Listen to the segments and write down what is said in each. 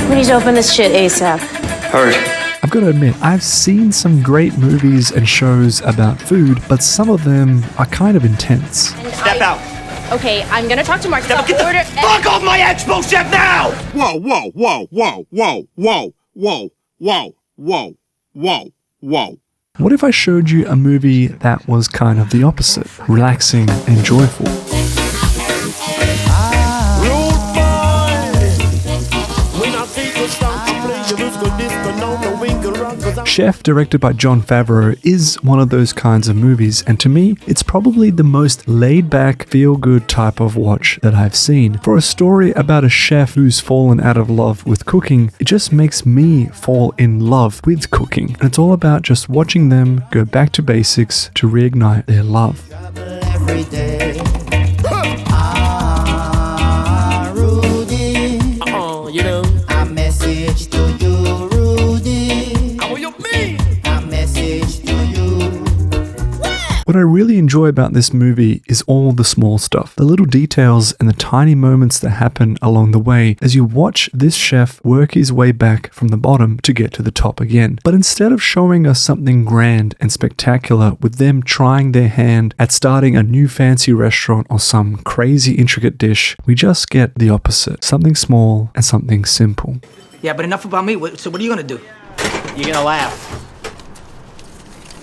We need to open this shit ASAP. Heard. I've got to admit, I've seen some great movies and shows about food, but some of them are kind of intense. Step out. Okay, I'm gonna talk to Mark. Get the fuck off my expo chef now! Whoa, whoa, whoa, whoa, whoa, whoa, whoa, whoa, whoa, whoa, whoa. What if I showed you a movie that was kind of the opposite, relaxing and joyful? Chef, directed by Jon Favreau, is one of those kinds of movies, and to me, it's probably the most laid-back, feel-good type of watch that I've seen. For a story about a chef who's fallen out of love with cooking, it just makes me fall in love with cooking. And it's all about just watching them go back to basics to reignite their love. What I really enjoy about this movie is all the small stuff, the little details and the tiny moments that happen along the way as you watch this chef work his way back from the bottom to get to the top again. But instead of showing us something grand and spectacular with them trying their hand at starting a new fancy restaurant or some crazy intricate dish, we just get the opposite, something small and something simple. Yeah, but enough about me. So what are you gonna do? You're gonna laugh.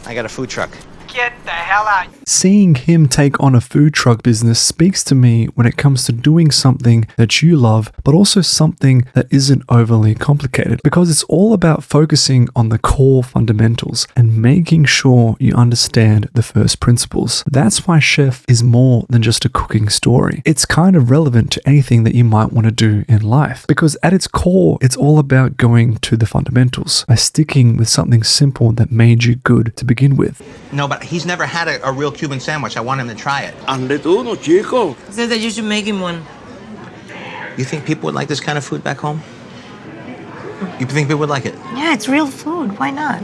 I got a food truck. Get the hell out. Seeing him take on a food truck business speaks to me when it comes to doing something that you love, but also something that isn't overly complicated, because it's all about focusing on the core fundamentals and making sure you understand the first principles. That's why Chef is more than just a cooking story. It's kind of relevant to anything that you might want to do in life, because at its core, it's all about going to the fundamentals by sticking with something simple that made you good to begin with. No, but he's never had a real Cuban sandwich. I want him to try it. Ande todo, chico. He said that you should make him one. You think people would like this kind of food back home? You think people would like it? Yeah, it's real food. Why not?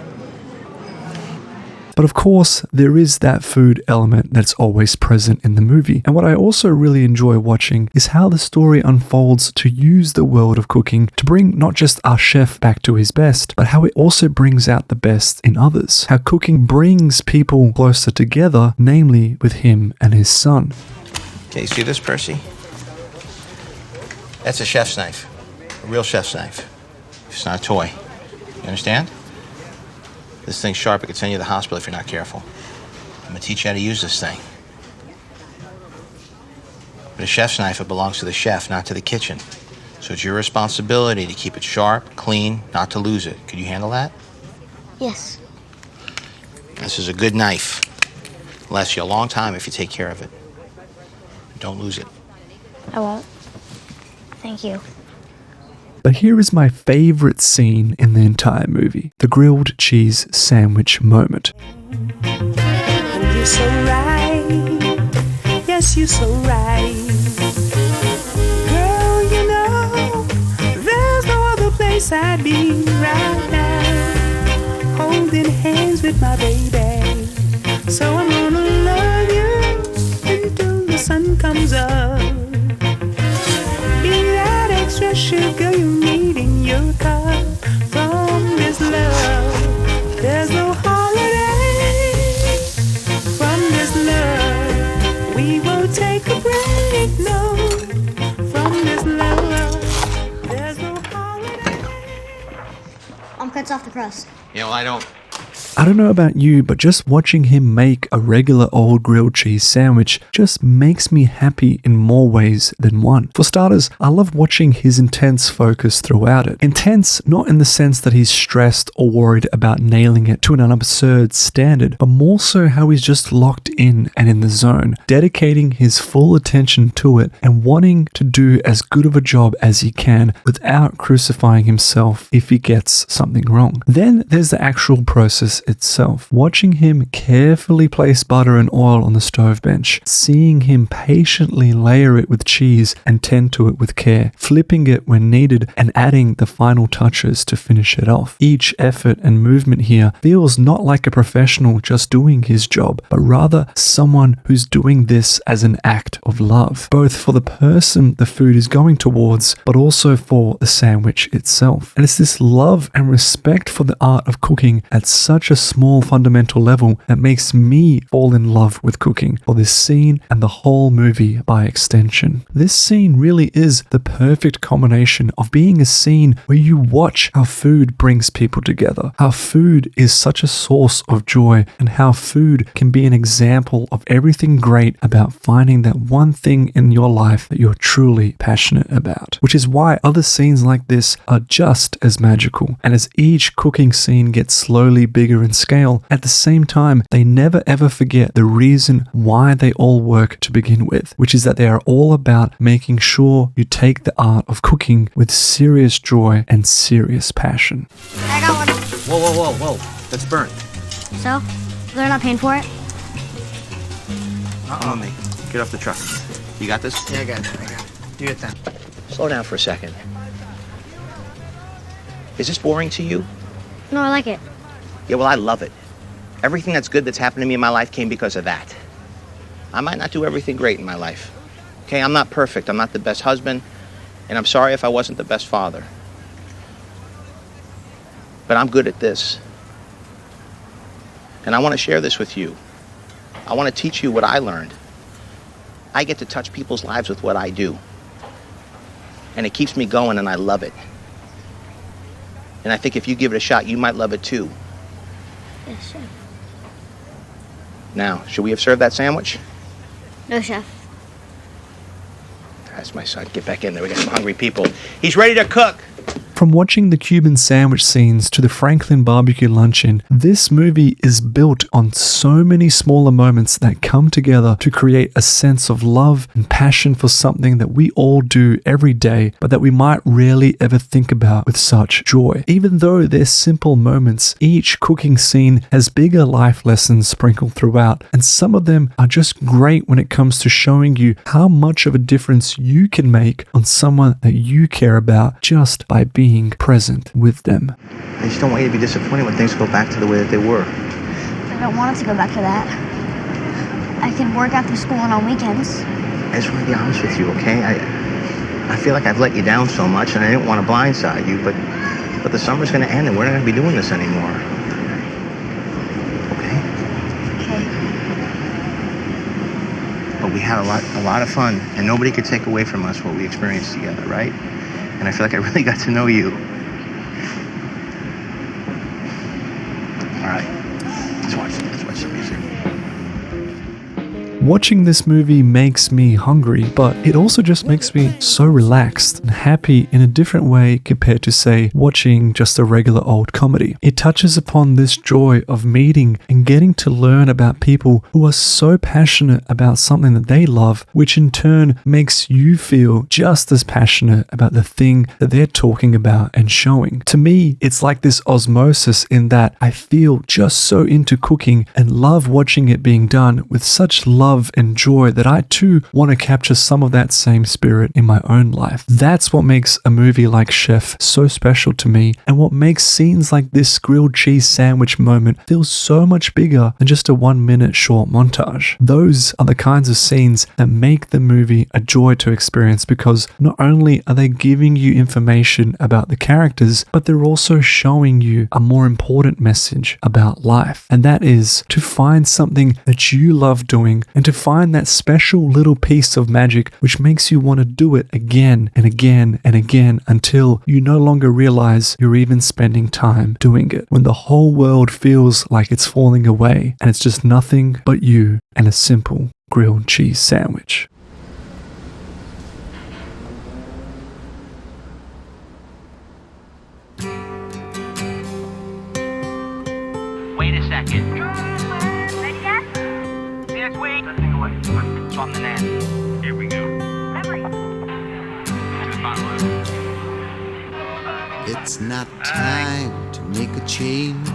But of course, there is that food element that's always present in the movie. And what I also really enjoy watching is how the story unfolds to use the world of cooking to bring not just our chef back to his best, but how it also brings out the best in others. How cooking brings people closer together, namely with him and his son. Okay, see this, Percy? That's a chef's knife. A real chef's knife. It's not a toy. You understand? This thing's sharp. It could send you to the hospital if you're not careful. I'm gonna teach you how to use this thing. But a chef's knife, it belongs to the chef, not to the kitchen. So it's your responsibility to keep it sharp, clean, not to lose it. Could you handle that? Yes. This is a good knife. It'll last you a long time if you take care of it. Don't lose it. I won't. Thank you. But here is my favorite scene in the entire movie, the grilled cheese sandwich moment. And you're so right, yes, you're so right. Girl, you know, there's no other place I'd be right now, holding hands with my baby. So I'm gonna love you until the sun comes up. Be that extra sugar you need in your cup. From this love, there's no holiday. From this love, we won't take a break, no. From this love, there's no holiday. Cuts off the crust. You know, I don't know about you, but just watching him make a regular old grilled cheese sandwich just makes me happy in more ways than one. For starters, I love watching his intense focus throughout it. Intense not in the sense that he's stressed or worried about nailing it to an absurd standard, but more so how he's just locked in and in the zone, dedicating his full attention to it and wanting to do as good of a job as he can without crucifying himself if he gets something wrong. Then there's the actual process itself. Watching him carefully place butter and oil on the stove bench, seeing him patiently layer it with cheese and tend to it with care, flipping it when needed and adding the final touches to finish it off. Each effort and movement here feels not like a professional just doing his job, but rather someone who's doing this as an act of love, both for the person the food is going towards, but also for the sandwich itself. And it's this love and respect for the art of cooking at such a small fundamental level that makes me fall in love with cooking for this scene and the whole movie by extension. This scene really is the perfect combination of being a scene where you watch how food brings people together, how food is such a source of joy, and how food can be an example of everything great about finding that one thing in your life that you're truly passionate about, which is why other scenes like this are just as magical. And as each cooking scene gets slowly bigger in scale, at the same time, they never ever forget the reason why they all work to begin with, which is that they are all about making sure you take the art of cooking with serious joy and serious passion. I got one. Whoa. That's burnt. So? They're not paying for it? Come on, mate. Get off the truck. You got this? Yeah, I got it. Do your thing. Slow down for a second. Is this boring to you? No, I like it. Yeah, well, I love it. Everything that's good that's happened to me in my life came because of that. I might not do everything great in my life. Okay, I'm not perfect. I'm not the best husband. And I'm sorry if I wasn't the best father. But I'm good at this. And I want to share this with you. I want to teach you what I learned. I get to touch people's lives with what I do. And it keeps me going, and I love it. And I think if you give it a shot, you might love it too. Yes, chef. Now, should we have served that sandwich? No, chef. That's my son. Get back in there. We got some hungry people. He's ready to cook. From watching the Cuban sandwich scenes to the Franklin barbecue luncheon, this movie is built on so many smaller moments that come together to create a sense of love and passion for something that we all do every day, but that we might rarely ever think about with such joy. Even though they're simple moments, each cooking scene has bigger life lessons sprinkled throughout, and some of them are just great when it comes to showing you how much of a difference you can make on someone that you care about just by being present with them. I just don't want you to be disappointed when things go back to the way that they were. I don't want it to go back to that. I can work after school and on weekends. I just want to be honest with you, okay? I feel like I've let you down so much, and I didn't want to blindside you, but the summer's going to end, and we're not going to be doing this anymore. Okay? Okay. But we had a lot of fun, and nobody could take away from us what we experienced together, right? And I feel like I really got to know you. All right, let's watch some music. Watching this movie makes me hungry, but it also just makes me so relaxed and happy in a different way compared to, say, watching just a regular old comedy. It touches upon this joy of meeting and getting to learn about people who are so passionate about something that they love, which in turn makes you feel just as passionate about the thing that they're talking about and showing. To me, it's like this osmosis in that I feel just so into cooking and love watching it being done with such love and joy that I too want to capture some of that same spirit in my own life. That's what makes a movie like Chef so special to me, and what makes scenes like this grilled cheese sandwich moment feel so much bigger than just a 1 minute short montage. Those are the kinds of scenes that make the movie a joy to experience, because not only are they giving you information about the characters, but they're also showing you a more important message about life, and that is to find something that you love doing and to find that special little piece of magic which makes you want to do it again and again and again until you no longer realize you're even spending time doing it, when the whole world feels like it's falling away and it's just nothing but you and a simple grilled cheese sandwich. Wait a second. Next week. It's on the net. Here we go. It's not time to make a change.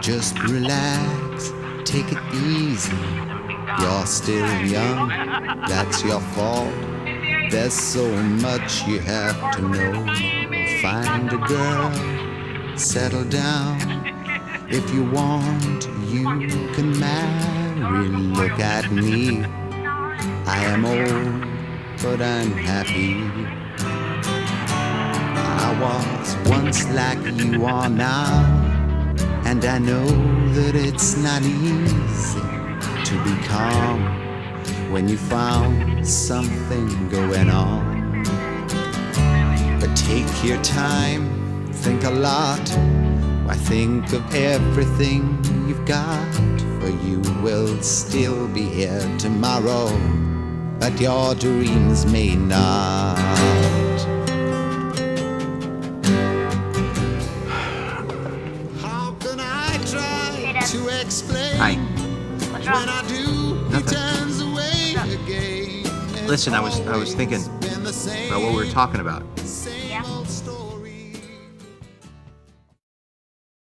Just relax, take it easy. You're still young, that's your fault. There's so much you have to know. Find a girl, settle down. If you want, you can marry. Look at me, I am old, but I'm happy. I was once like you are now, and I know that it's not easy to be calm when you found something going on. But take your time, think a lot. Why, think of everything you've got, for you will still be here tomorrow, but your dreams may not. How can I try to explain? Hi. What's wrong? When I do, he turns away again. Listen, I was thinking about what we were talking about.